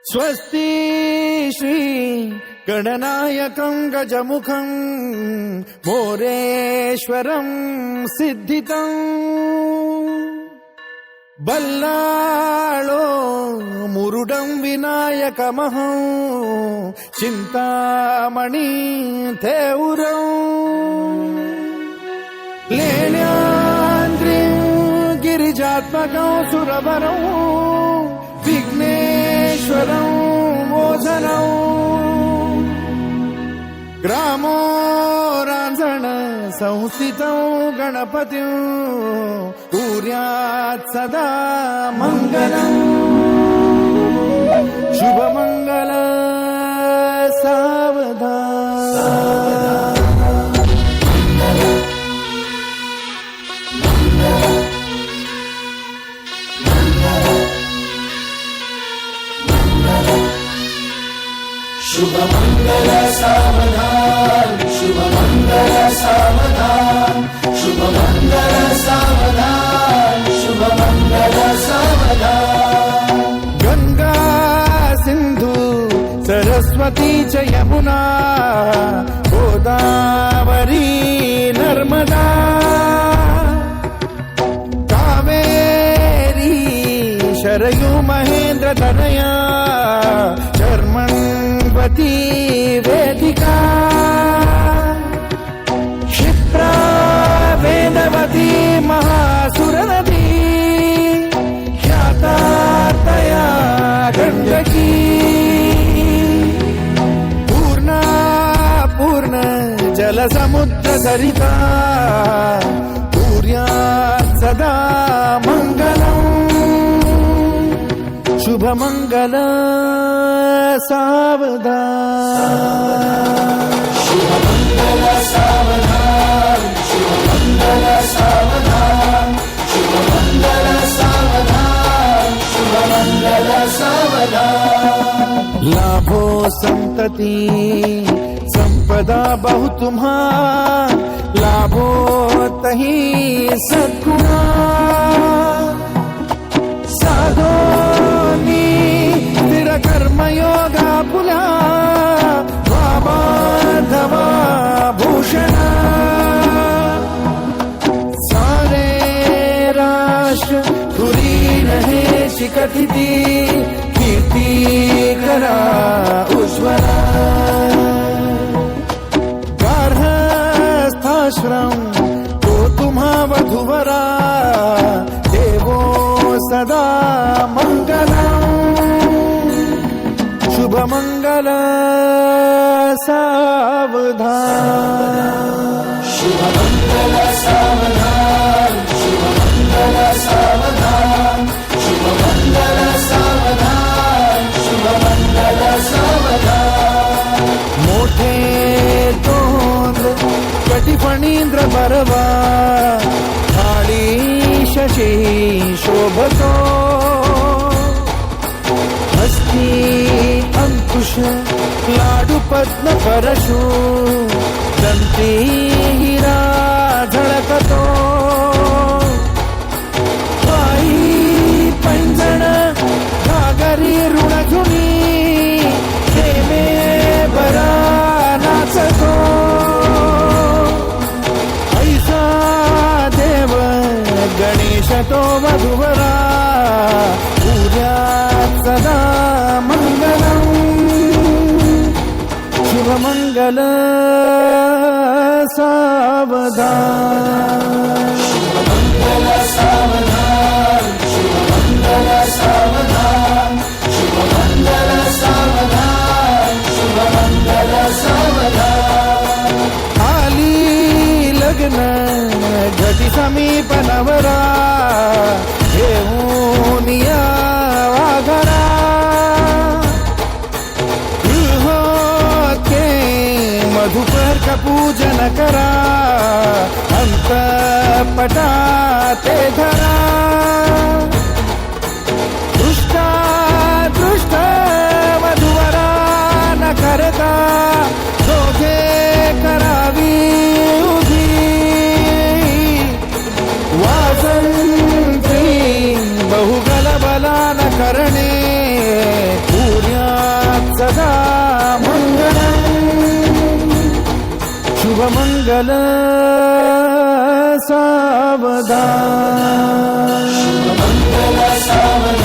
स्वस्ति श्री गणनायकं गजमुखं मोरेश्वरं सिद्धितं बल्लाळो मुरुडं विनायकमहं चिंतामणि थेऊरं लेण्याद्रिं गिरिजात्मकं सुरवरं विघ्नेश्वरं मोचनं ग्रामो रांजण संस्थितं गणपतिं कुर्यात् सदा मंगलम् शुभमंगल सावधान शुभमंगल सावधान शुभमंगल सावधान शुभमंगल सावधान शुभमंगल सावधान गंगा सिंधु सरस्वती च यमुना गोदावरी नर्मदा कावेरी शरयू महेंद्र तनया चर्मण्वती वेदिका क्षिप्रा वेदवती महासुरनदी ख्याता तया गण्डकी पूर्णा पूर्ण जलसमुद्रसरिता कुर्यात् सदा मङ्गलम् शुभमंगल सावधान शुभमंगल सावधान शुभमंगल सावधान शुभमंगल सावधान शुभमंगल सावधान लाभो संतति संपदा बहु तुम्हा लाभो तही सद्गुणा साधोनी स्थिर कर्मयोगा पुला वामाधवा भूषणा सारे राष्ट्र धुरी रहे शिकथिती कीर्ती करा उज्ज्वला गार्हस्थाश्रम तो तुम्हा वधुवरा देवो सदा मंगलम् शुभमंगल सावधान शुभमंगल सावधान शुभमंगल सावधान शुभमंगल सावधान शुभमंगल सावधान मोठे तोंड कटिफणींद्र बरवा थाळी शशी शोभतो हस्ती अंकुश लाडू पद्म परशु दंती हिरा झळकतो पायी पैंजण घागरी ऋणझुनी प्रेमे बरा नाचतो ऐसा देव गणेश तो वधुवरा कुर्यात् सदा मंगलम् शुभमंगल सावधान शुभमंगल सावधान शुभमंगल सावधान शुभमंगल सावधान शुभमंगल सावधान आली लग्न घटी समीप नवरा घेऊन या वाघरा गृहोत्के मधुपर का पूजन करा अंतपटा ते धरा दृष्टा दृष्ट वधुवरा न करता दोघे करावी उभी वासंती बहुगल बला न करणे पूर्य मंगल सावधान मंगल सावधान